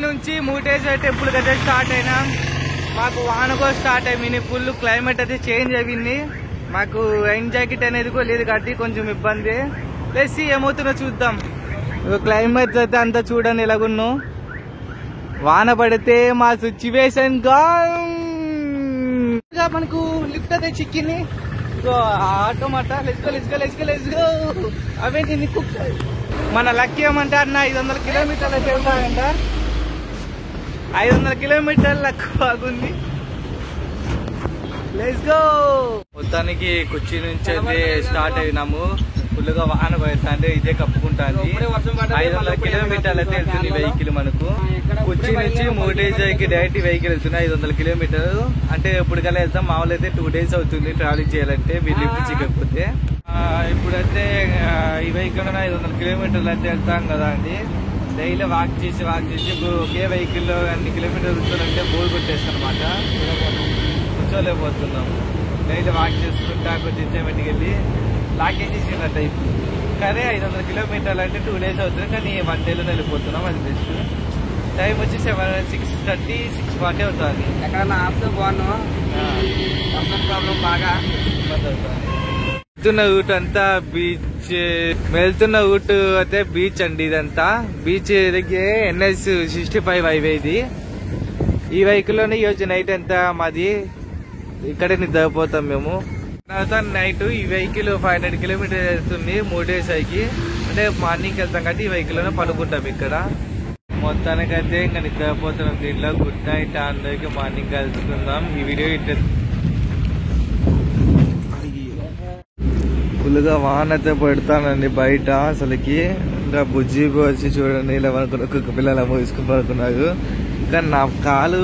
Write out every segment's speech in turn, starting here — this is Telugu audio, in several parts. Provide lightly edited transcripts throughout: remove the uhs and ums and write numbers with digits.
నుంచి ముటేశ్వర టెంపుల్ అయితే స్టార్ట్ అయినా మాకు వాన కూడా స్టార్ట్ అయింది. ఫుల్ క్లైమేట్ అయితే చేంజ్ అయింది. మాకు రైన్ జాకెట్ అనేది కూడా లేదు కాబట్టి కొంచెం ఇబ్బంది. ప్లస్ ఏమవుతుందో చూద్దాం. క్లైమేట్ అయితే అంతా చూడండి ఎలాగున్నాం. వాన పడితే మా సిచ్యువేషన్ గా మనకు లిఫ్ట్ అయితే చిక్కింది. ఆటోమాట లెచ్చుకో అవే నీకు మన లక్కీ ఏమంటే అన్న 500 కిలోమీటర్లు అయితే వెళ్తాడంట. 500 కిలోమీటర్లు లక్కు బాగుంది. Let's go. మొత్తానికి కొచ్చి నుంచి అయితే స్టార్ట్ అయినాము. ఫుల్ గా వాన పడతా అంటే ఇదే కప్పుకుంటాంది. 500 కిలోమీటర్లు అయితే వెళ్తుంది వెహికల్. మనకు కొచ్చి నుంచి ముటేశ్వర్కి డైరెక్ట్ వెహికల్ వెళ్తుంది 500 కిలోమీటర్లు. అంటే ఎప్పటికల్లా వెళ్తాం. మామూలు అయితే 2 days అవుతుంది ట్రావెలింగ్ చేయాలంటే మీరు లిఫ్ట్ చిక్కకపోతే. ఇప్పుడైతే ఈ వెహికల్ 500 కిలోమీటర్లు అయితే వెళ్తాం కదా అండి. డైలీ వాక్ చేసి ఇప్పుడు ఒకే వెహికల్లో అన్ని కిలోమీటర్లు వెళ్తారంటే బోర్ కొట్టేస్తాం అనమాట. కూర్చోలేకపోతున్నాము. డైలీ వాక్ చేసుకుంటా కొంచెం ఇంటర్మీడియట్కి వెళ్ళి లాకేసేసిన టైప్. కానీ 500 కిలోమీటర్లు అంటే 2 days అవుతుంది. కానీ 1 dayలో వెళ్ళిపోతున్నాం. అది బెస్ట్. టైం వచ్చి 6:30 6:40 అవుతుంది. ఎక్కడన్నా ఆపితే బాగున్నాం. ప్రాబ్లం బాగా ఇబ్బంది అవుతుంది. వెళ్తున్న రూట్ అంతా బీచ్. వెళ్తున్న రూట్ అయితే బీచ్ అండి. ఇదంతా బీచ్ దగ్గర NS 65 హైవే ఇది. ఈ వెహికల్ లోనే ఈరోజు నైట్ అంతా మాది ఇక్కడే నిద్రపోతాం మేము. తర్వాత నైట్ ఈ వెహికల్ 500 కిలోమీటర్స్ వెళ్తుంది ముటేశ్వర్కి. అంటే మార్నింగ్ వెళ్తాం కాబట్టి ఈ వెహికల్ లోనే పడుకుంటాం ఇక్కడ. మొత్తానికైతే ఇంకా నిద్రపోతున్నాం దీంట్లో. గుడ్ నైట్ అందరికి. మార్నింగ్ కలుసుకుందాం. ఈ వీడియో ఇట్లా ఫుల్గా వాన అయితే పెడతానండి బయట అసలుకి. ఇంకా బుజ్జి వచ్చి చూడండి ఇలా కుక్క పిల్లలు తీసుకుని పడుకున్నారు. కానీ నా కాలు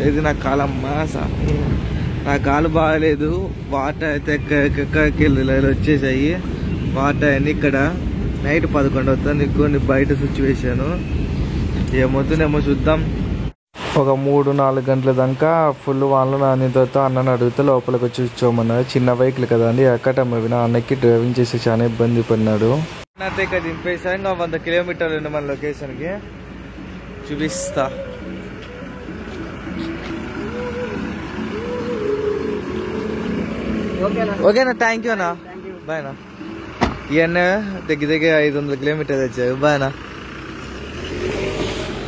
ఏది నా కాలమ్మా సామి, నా కాలు బాగాలేదు. వాటర్ అయితే ఎక్కడికి వచ్చేసాయి. వాటర్ అన్ని ఇక్కడ నైట్ 11 అవుతుంది. ఇంకొన్ని బయట సిచ్యువేషన్ ఏమవుతుందేమో చూద్దాం. ఒక 3-4 గంటల దాకా ఫుల్ వానలు నానితో అన్నని అడిగితే లోపలికి వచ్చి కూర్చోమన్నారు. చిన్న వెహికల్ కదా అండి. ఎక్కటమ్మ వినా అన్నకి డ్రైవింగ్ చేసి చాలా ఇబ్బంది పడినాడు. అయితే ఇక్కడ దింపేసా. ఇంకా 100 కిలోమీటర్లు ఉంది మన లొకేషన్కి. చూపిస్తా. ఓకేనా, థ్యాంక్ యూ అన్నా. బాయ్నా. ఇవన్నీ దగ్గర 500 కిలోమీటర్లు వచ్చాయి. బాయ్నా.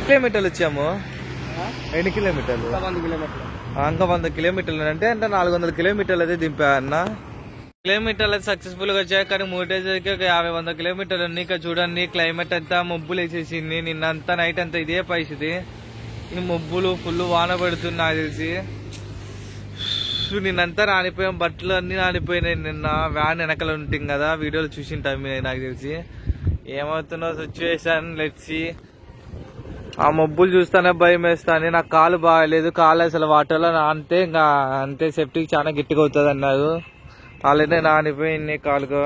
కిలోమీటర్లు వచ్చాము. ఎన్ని కిలోమీటర్లు? ఇంకా 100 కిలోమీటర్లు అంటే 400 కిలోమీటర్లు అయితే దింపా అన్న. కిలోమీటర్లు అయితే సక్సెస్ఫుల్ గా వచ్చాయి. కానీ ముటేశ్వర్కి 50-100 కిలోమీటర్లు ఉన్నాయి. ఇక్కడ చూడండి క్లైమేట్ అంతా మబ్బులు వేసేసింది. నిన్నంతా నైట్ అంతా ఇదే పరిస్థితి. ఈ మబ్బులు ఫుల్ వాన పడుతుంది నాకు తెలిసి. నిన్నంతా నానిపోయాం. బట్టలు అన్ని నానిపోయినాయి. నిన్న వ్యాన్ వెనకాల ఉంటుంది కదా, వీడియోలు చూసింటాం నాకు తెలిసి. ఏమవుతుందో సిచ్యువేషన్ లెట్సి. ఆ మబ్బులు చూస్తానే భయం వేస్తాను. నాకు కాలు బాగాలేదు. కాలు అసలు వాటర్లో నానితే ఇంకా అంతే సేఫ్టీకి చాలా గట్టిగా అవుతుంది అన్నారు. అలానే నానిపోయింది కాలుగా.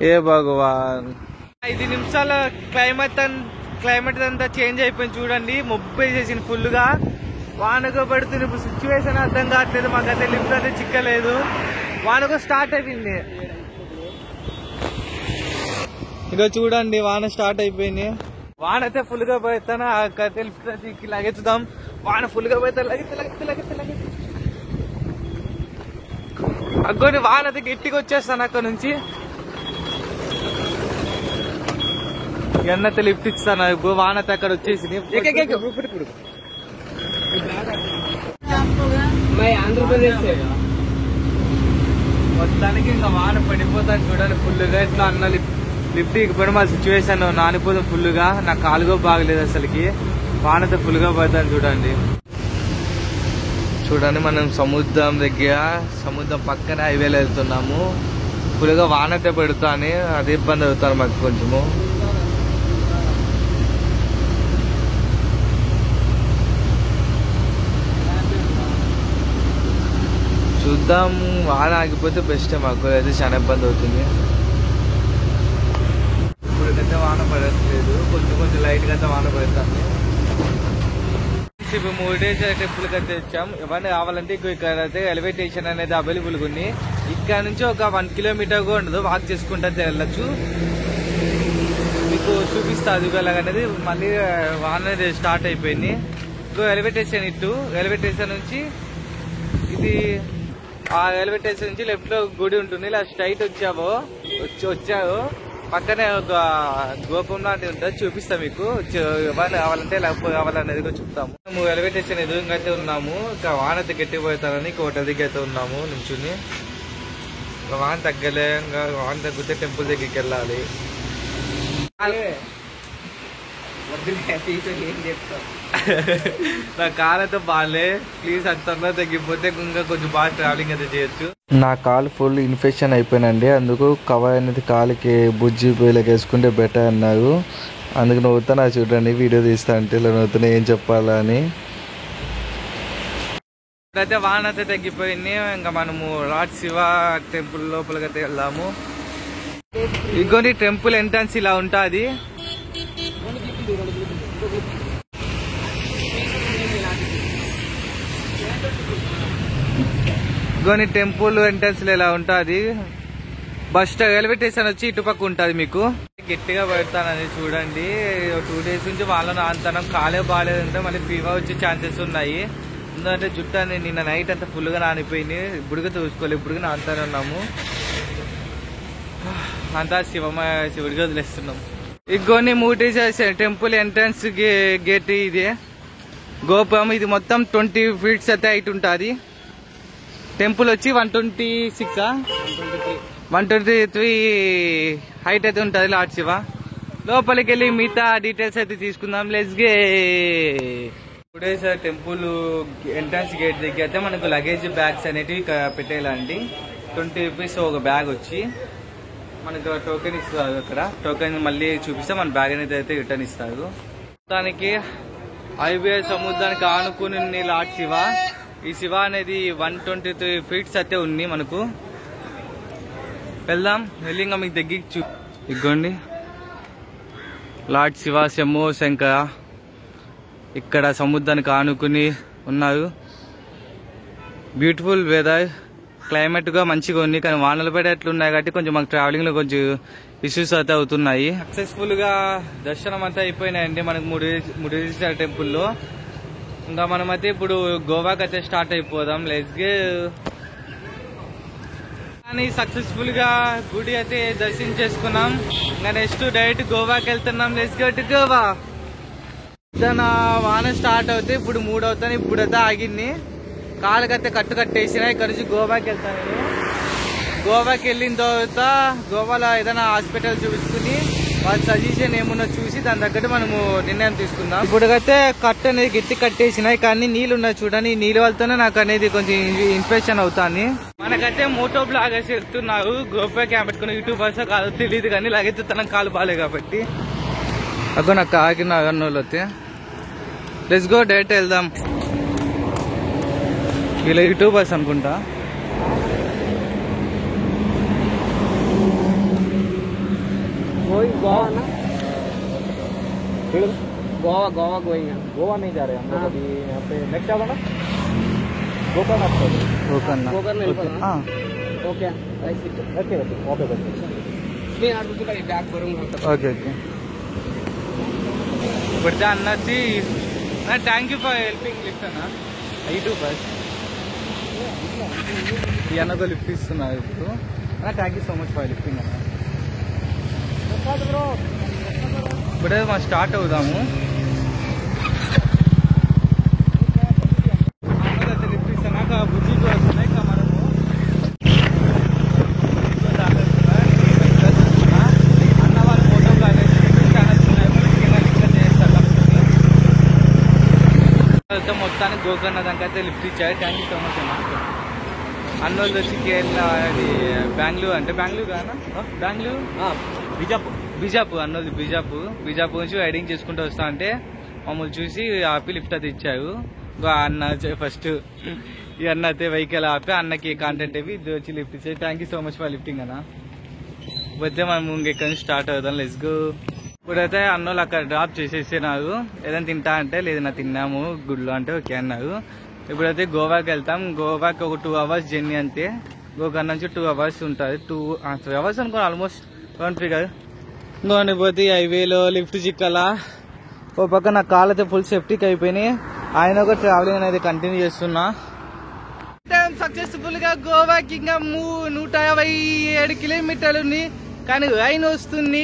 ఏ భగవాన్. 5 నిమిషాల క్లైమేట్ అంతా చేంజ్ అయిపోయింది చూడండి. మబ్బు వేసేసింది ఫుల్ గా. వానగా పడుతుంది. ఇప్పుడు సిచ్యువేషన్ అర్థం కావట్లేదు. మాకైతే లిఫ్ట్ అయితే చిక్కలేదు. వానగా స్టార్ట్ అయిపోయింది. ఇక చూడండి వాన స్టార్ట్ అయిపోయింది. వాన అయితే ఫుల్ గా పోతాను. అయితే లిఫ్ట్ అయితే లగెత్తుదాం. వాన ఫుల్ గా పోతా లగెత్తి అగ్గోని వాన అయితే గట్టిగా వచ్చేస్తాను అక్కడ నుంచి. ఎన్నైతే లిఫ్ట్ ఇస్తాను. వాన అయితే అక్కడ వచ్చేసింది. మొత్తానికి ఇంకా వాన పడిపోతాను చూడండి ఫుల్ గా. ఇట్లా అన్న లిఫ్ట్ ఇకపోయినా మా సిచ్యువేషన్ నానిపోతాం ఫుల్ గా. నా కాలుగా బాగలేదు అసలుకి. వానతో ఫుల్ గా పోతాను చూడండి. మనం సముద్రం దగ్గర, సముద్రం పక్కన హైవేలో వెళ్తున్నాము. ఫుల్ గా వానతో పెడతాను. అదే ఇబ్బంది అవుతారు మాకు కొంచెము. చూద్దాం. వాన ఆగిపోతే బెస్ట్. మాకు అయితే చాలా ఇబ్బంది అవుతుంది. ఇప్పుడైతే వాన పడట్లేదు. కొంచెం లైట్ గా వాన పడుతుంది. ఇప్పుడు ముటేశ్వర టెంపుల్ కి అయితే వచ్చాం. ఎవరిని కావాలంటే ఇక్కడ అయితే ఎలివేటేషన్ అనేది అవైలబుల్ గా ఉంది. ఇక్కడ నుంచి ఒక 1 కిలోమీటర్ కూడా ఉండదు. వాక్ చేసుకుంటే వెళ్ళచ్చు. మీకు చూపిస్తా అది అనేది. మళ్ళీ వాన అనేది స్టార్ట్ అయిపోయింది. ఇంకో ఎలివేట్ స్టేషన్ ఎలివేట్ స్టేషన్ నుంచి ఇది ఆ ఎలివేట్ స్టేషన్ నుంచి లెఫ్ట్ లో గుడి ఉంటుంది. ఇలా స్ట్రైట్ వచ్చావు పక్కనే ఒక గోపురం లాంటిది ఉంటుంది, చూపిస్తా మీకు. కావాలంటే కావాలనేది కూడా చెప్తాము. మేము ఎలివేట్ స్టేషన్ ఎదురుగా అయితే ఉన్నాము. ఇంకా వాన అయితే గట్టిపోతానని హోటల్ దగ్గర అయితే ఉన్నాము నుంచుని. వాన తగ్గలే, ఇంకా వాన తగ్గితే టెంపుల్ దగ్గరికి వెళ్ళాలి. నా కాలు అయితే బాగాలే, ప్లీజ్ అంత తగ్గిపోతే ఇంకా కొంచెం బాగా ట్రావెలింగ్ అయితే చేయొచ్చు. నా కాలు ఫుల్ ఇన్ఫెక్షన్ అయిపోయినండి, అందుకు కవర్ అనేది కాలుకి బుజ్జి పోయిలోకి వేసుకుంటే బెటర్ అన్నారు. అందుకు నవ్వుతున్నా, చూడండి వీడియో తీస్తా అంటే ఇలా నవ్వుతున్నా ఏం చెప్పాలా అని. అయితే వాన అయితే తగ్గిపోయింది. ఇంకా మనము లార్డ్ శివ టెంపుల్ లోపలికి అయితే వెళ్దాము. ఇంకొన్ని టెంపుల్ ఎంట్రన్స్ ఇలా ఉంటుంది. ఇంకొన్ని టెంపుల్ ఎంట్రన్స్ ఇలా ఉంటుంది. బస్ ఎలివేట్ స్టేషన్ వచ్చి ఇటుపక్క ఉంటుంది. మీకు గట్టిగా పెడతానని చూడండి. 2 days నుంచి వాళ్ళని అంతనం కాలే బాగాలేదంటే మళ్ళీ ఫీవర్ వచ్చే ఛాన్సెస్ ఉన్నాయి. ఎందుకంటే జుట్టు అని నిన్న నైట్ అంతా ఫుల్గా నానిపోయింది. ఇప్పుడుగా చూసుకోవాలి, ఇప్పుడుగా నానుతానే ఉన్నాము. అంతా శివుడిగా వదిలేస్తున్నాం. ఇంకొన్ని మూటి టెంపుల్ ఎంట్రన్స్ గేట్ ఇది గోపురం. ఇది మొత్తం 20 feet అయితే హైట్ ఉంటుంది. టెంపుల్ వచ్చి 123 హైట్ అయితే ఉంటుంది లార్డ్ శివ. లోపలికి వెళ్ళి మిగతా డీటెయిల్స్ అయితే తీసుకుందాం. లెట్స్ గే. ఇప్పుడే సార్ టెంపుల్ ఎంట్రన్స్ గేట్ దగ్గర అయితే మనకు లగేజ్ బ్యాగ్స్ అనేటివి పెట్టేయాలండి. 20 rupees ఒక బ్యాగ్ వచ్చి మనకు టోకెన్ ఇస్తారు. అక్కడ టోకెన్ మళ్ళీ చూపిస్తే మన బ్యాగ్ అనేది అయితే రిటర్న్ ఇస్తారు. దానికి హైవే సముద్రానికి ఆనుకుని లార్డ్ శివ. ఈ శివ అనేది 123 feet అయితే ఉంది. మనకు వెళ్దాం. వెళ్ళి ఇంకా మీకు దగ్గరికి ఇగ్గోండి లార్డ్ శివ శంభో శంకర ఇక్కడ సముద్రానికి ఆనుకుని ఉన్నారు. బ్యూటిఫుల్ వెదర్, క్లైమేట్ గా మంచిగా ఉంది. కానీ వానలు పడేట్లున్నాయి కాబట్టి కొంచెం మాకు ట్రావెలింగ్ లో కొంచెం ఇష్యూస్ అయితే అవుతున్నాయి. సక్సెస్ఫుల్ గా దర్శనం అంతా అయిపోయినాయండి మనకు మురుడేశ్వర టెంపుల్లో. ఇంకా మనమైతే ఇప్పుడు గోవాకి అయితే స్టార్ట్ అయిపోదాం. Let's go. కానీ సక్సెస్ఫుల్ గా గుడి అయితే దర్శించేసుకున్నాం. ఇంకా నెక్స్ట్ డైరెక్ట్ గోవాకి వెళ్తున్నాం. Let's go to Goa. నా వాన స్టార్ట్ అవుతే ఇప్పుడు 3 అవుతాను. ఇప్పుడైతే ఆగింది. కాళ్ళకైతే కట్టేసిన. ఇక్కడ నుంచి గోవాకి వెళ్తాను నేను. గోవాకి వెళ్ళిన తర్వాత గోవాలో ఏదైనా హాస్పిటల్ చూపించుకుని వాళ్ళ సజెషన్ ఏమున్నా చూసి దాని తగ్గట్టు మనము నిర్ణయం తీసుకుందాం. ఇప్పుడైతే కట్ట అనేది గట్టి కట్టేసినాయి. కానీ నీళ్ళు ఉన్నాయి చూడండి, నీళ్ళ వల్లతోనే నాకు అనేది కొంచెం ఇన్ఫెక్షన్ అవుతాను. మనకైతే మోటో బ్లాగర్స్ చెప్తున్నారు గోవా క్యాంప్ పెట్టుకుని యూట్యూబర్స్ కాదు తెలియదు, కానీ ఇలాగైతే తన కాలు బాగాలే కాబట్టి అక్కడ నాకు ఆగిన అన్నోళ్ళు వస్తే. లెట్స్ గో డైరెక్ట్ వెళ్దాం. వీళ్ళ యూట్యూబర్స్ అనుకుంటా. गोवा गोइंग गोवा नहीं जा रहे हम लोग अभी यहाँ पे नेक्स्ट क्या होगा गोकर्ण ओके ओके ఓకే ఇప్పుడు అన్నది thank you for helping lift అన్న యూట్యూబర్స్. ఈ అన్నతో లిఫ్ట్ ఇస్తున్నారు ఇప్పుడు. Thank you so much for lifting అన్న. ఇప్పుడే మనం స్టార్ట్ అవుదాము. లిఫ్ట్ ఇస్తాక బుజ్జికి వస్తున్నాయి. ఇంకా మనము అన్న వాళ్ళ ఫోటో చేస్తారు. మొత్తానికి గోకర్ణ దానికి అయితే లిఫ్ట్ ఇచ్చారు. థ్యాంక్ యూ సో మచ్ అన్న. అన్నోళ్ళు వచ్చి కేరళ అది బెంగళూరు అంటే బెంగళూరు కానా బెంగళూరు బిజాపూర్ అన్నది బిజాపూర్ నుంచి రైడింగ్ చేసుకుంటూ వస్తా అంటే మమ్మల్ని చూసి ఆపి లిఫ్ట్ అయితే ఇచ్చారు. అన్న ఫస్ట్ ఈ అన్న అయితే వెహికల్ ఆపి అన్నకి కాంటెంట్ ఇవి ఇది వచ్చి లిఫ్ట్ ఇచ్చారు. Thank you so much for lifting అన్న. పోతే మనం ఇంకెక్కడి నుంచి స్టార్ట్ అవుతాం. Let's go. ఇప్పుడైతే అన్నోళ్ళు అక్కడ డ్రాప్ చేసేసినారు. ఏదైనా తింటా అంటే లేదు నా తిన్నాము గుడ్లో అంటే ఓకే అన్నారు. ఇప్పుడైతే గోవాకి వెళ్తాం. గోవాకి ఒక 2 hours జర్నీ అంతే. గోకర్ణ నుంచి 2 hours ఉంటుంది. 3 hours అనుకో ఆల్మోస్ట్ రౌండ్ ఫిగర్. ఇంకోని పోతే హైవేలో లిఫ్ట్ చిక్కలా. ఓ పక్క నా కాళ్ళు అయితే ఫుల్ సేఫ్టీకి అయిపోయినాయి. ఆయన ఒక ట్రావెలింగ్ అనేది కంటిన్యూ చేస్తున్నా. సక్సెస్ఫుల్ గా గోవాకి ఇంకా 157 కిలోమీటర్లు ఉంది. కానీ ఆయన వస్తుంది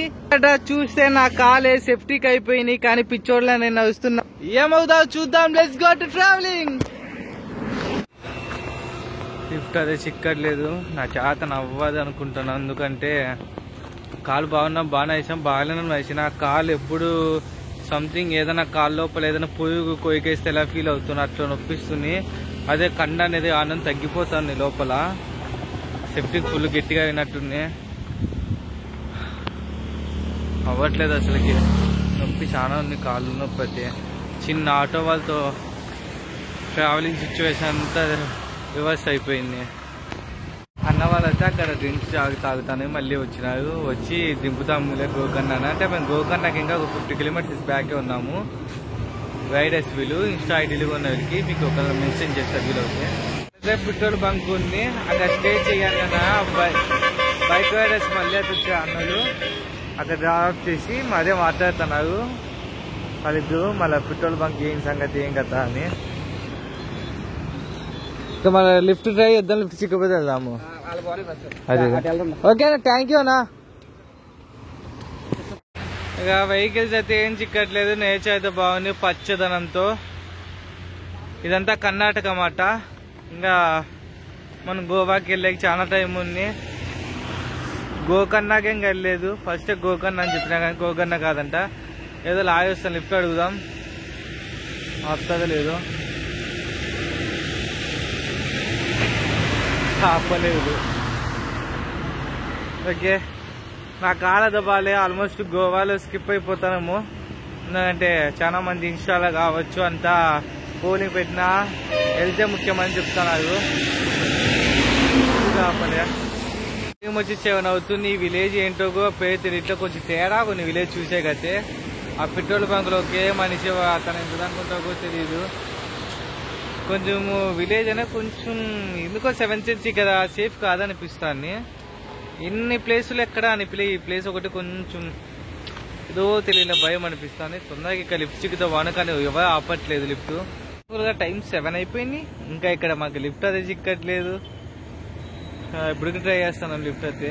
చూస్తే నా కాలే సేఫ్టీకి అయిపోయినాయి. కానీ పిచ్చోడ్లా నేను వస్తున్నా. ఏమవుతావు చూద్దాం. Let's go to travelling. Lift అదే చిక్కట్లేదు. నా చేత నవ్వదు అనుకుంటున్నా. ఎందుకంటే కాలు బాగానే వేసాం, బాగానే వేసిన కాలు ఎప్పుడు సంథింగ్ ఏదైనా కాలు లోపల ఏదైనా పురుగు కొయ్యేస్తే ఎలా ఫీల్ అవుతున్నా అట్లా నొప్పిస్తుంది. అదే కండ అనేది ఆనందం తగ్గిపోతుంది లోపల. సెప్టిక్ ఫుల్ గట్టిగా అయినట్టుంది. అవ్వట్లేదు అసలుకి. నొప్పి చాలా ఉంది కాళ్ళు నొప్పి. అయితే చిన్న ఆటో వాళ్ళతో ట్రావెలింగ్ సిచ్యువేషన్ అంతా రివర్స్ అయిపోయింది. అన్న వాళ్ళు అయితే అక్కడ డ్రింక్స్ తాగుతానే మళ్ళీ వచ్చినారు. వచ్చి దింపుతాములే గోకర్ణ అంటే మేము గోకర్ణకి ఇంకా ఒక 50 కిలోమీటర్స్ బ్యాకే ఉన్నాము. రైడర్స్ వీళ్ళు ఇన్స్టా ఐడీలు ఉన్నవారికి మీకు ఒక మెన్షన్ చేస్తారు వీళ్ళు. అయితే పెట్రోల్ బంక్ ఉంది, అక్కడ స్టే చేయాలి కదా. బైక్ రైడర్స్ మళ్ళీ వచ్చే అన్నలు అక్కడ డ్రాప్ చేసి అదే మాట్లాడుతున్నారు వాళ్ళిద్దరు. మళ్ళీ పెట్రోల్ బంక్ ఏం సంగతి ఏం కదా అని. ఇంకా మన లిఫ్ట్ ట్రై చేద్దాం. లిఫ్ట్ చిక్కపోతే వెళ్దాము. అదే ఓకేనా, థ్యాంక్ యూ అన్నా. ఇక వెహికల్స్ అయితే ఏం చిక్కట్లేదు. నేచర్ అయితే బాగుంది పచ్చదనంతో. ఇదంతా కర్ణాటక మాట. ఇంకా మనం గోవాకి వెళ్ళేకి చాలా టైం ఉంది. గోకర్ణకేం వెళ్ళలేదు. ఫస్ట్ గోకర్ణ అని చెప్పినా కానీ గోకర్ణ కాదంట. ఏదో లాగి వస్తాను. లిఫ్ట్ అడుగుదాం. ఆపుతుందో లేదు. ఆపలేదు. ఓకే, నా కాళ్ళ దబాలే ఆల్మోస్ట్ గోవాలో స్కిప్ అయిపోతానేమో. ఎందుకంటే చాలా మంది ఇన్స్టాలో కావచ్చు అంతా పోలింగ్ పెట్టినా వెళ్తే ముఖ్యమని చెప్తున్నారు. ఆపలే. వచ్చి 7 అవుతుంది. ఈ విలేజ్ ఏంటో పేరు తెలియట్లో కొంచెం తేడా కొన్ని విలేజ్ చూసే కతే. ఆ పెట్రోల్ బంక్లో ఒకే మనిషి అతను ఎంత అనుకుంటాకో తెలియదు. కొంచెం విలేజ్ అనే కొంచెం ఎందుకో 7 సెన్స్ కదా సేఫ్ కాదనిపిస్తాను. ఎన్ని ప్లేసులు ఎక్కడ అనిపిలే. ఈ ప్లేస్ ఒకటి కొంచెం ఏదో తెలియని భయం అనిపిస్తుంది. తొందరగా ఇక్కడ లిఫ్ట్ చిక్కుతావాను కానీ ఎవరు ఆపట్లేదు లిఫ్ట్. టైం 7 అయిపోయింది. ఇంకా ఇక్కడ మాకు లిఫ్ట్ అదే చిక్కట్లేదు. ఇప్పటికి ట్రై చేస్తాను లిఫ్ట్ అయితే.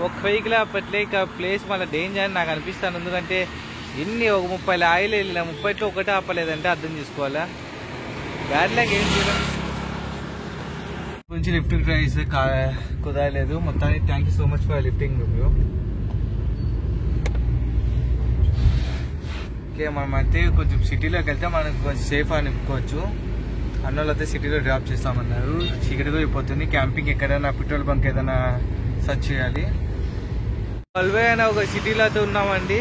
ఒక వెహికల్ ఆపట్లే. ఇక ప్లేస్ మళ్ళీ డేంజర్ అని నాకు అనిపిస్తాను. ఎందుకంటే ఎన్ని ఒక 30 లారీలు వెళ్ళినా 30లో ఒకటే ఆపలేదంటే అర్థం చేసుకోవాలా. బ్యాడ్లాగ్ ఏం చేయడం గురించి లిఫ్టింగ్ ట్రై చేస్తే కుదరలేదు మొత్తానికి. Thank you so much for lifting review. Okay, మనమైతే కొంచెం సిటీలోకి వెళ్తే మనకు కొంచెం సేఫ్ అనిపించుకోవచ్చు. అన్నోళ్ళు అయితే సిటీలో డ్రాప్ చేస్తామన్నారు. చీకటిగా అయిపోతుంది. క్యాంపింగ్ ఎక్కడైనా పెట్రోల్ బంక్ ఏదైనా సర్చ్ చేయాలి. ఆల్వే అనే ఒక సిటీలో అయితే ఉన్నామండి.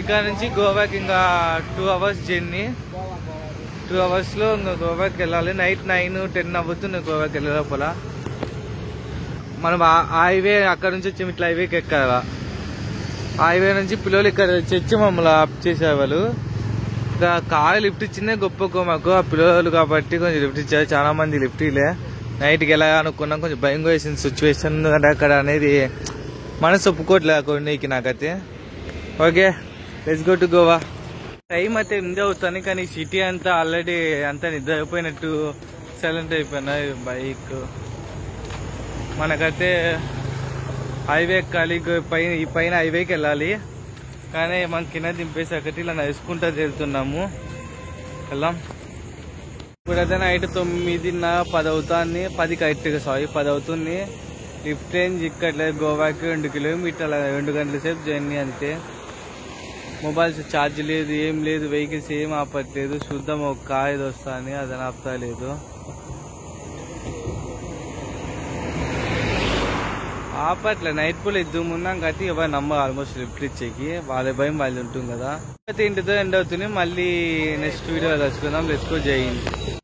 ఇక్కడ నుంచి గోవాకి ఇంకా 2 అవర్స్ జర్నీ. 2 అవర్స్లో ఇంకా గోవాకి వెళ్ళాలి. నైట్ 9-10 అవుతుంది గోవాకి వెళ్ళే లోపల. మనం హైవే అక్కడ నుంచి వచ్చి ఇట్లా హైవేకి ఎక్కాల. హైవే నుంచి పిల్లలు ఇక్కడ వచ్చి మమ్మల్ని అప్ చేసేవాళ్ళు. ఇంకా కారు లిఫ్ట్ ఇచ్చిందే గొప్ప మాకు ఆ పిల్లలు కాబట్టి కొంచెం లిఫ్ట్ ఇచ్చారు. చాలా మంది లిఫ్ట్ ఇలే. నైట్కి ఎలా అనుకున్నాం. కొంచెం భయం వేసిన సిచ్యువేషన్ అంటే అక్కడ అనేది మనసు ఒప్పుకోవట్లేదు కొన్నికి నాకైతే. Okay, let's go to Goa. Time అయితే 8 అవుతుంది కానీ సిటీ అంతా ఆల్రెడీ అంతా నిద్ర అయిపోయినట్టు సైలెంట్ అయిపోయినా. బైక్ మనకైతే హైవే ఎక్కాలి. ఈ పైన హైవేకి వెళ్ళాలి కానీ మనం కింద దింపేసరికి ఇలా నడుచుకుంటూ వెళ్తున్నాము. వెళ్దాం. ఇప్పుడైతే నైట్ 9:10 అవుతుంది. 10 కరెక్ట్గా 10 అవుతుంది. లిఫ్ట్ ఏం చిక్కట్లేదు. గోవాకి 2 కిలోమీటర్ల 2 గంటల సేపు జర్నీ అంతే. మొబైల్స్ ఛార్జ్ లేదు, ఏం లేదు. వెహికల్స్ ఏం ఆపట్లేదు. చూద్దాం ఒక కార్ ఏదో వస్తాను, అది ఆపుతా లేదు. ఆపట్లే. నైట్ పూల్ ఇద్దరు ఉన్నాం కాబట్టి ఎవరు నమ్మరు ఆల్మోస్ట్ లిఫ్ట్ ఇచ్చేకి. వాళ్ళ భయం వాళ్ళు ఉంటుంది కదా. అయితే ఇంటితో ఎండ్ అవుతుంది. మళ్ళీ నెక్స్ట్ వీడియో కలుసుకుందాం. Let's go. జై హింద్.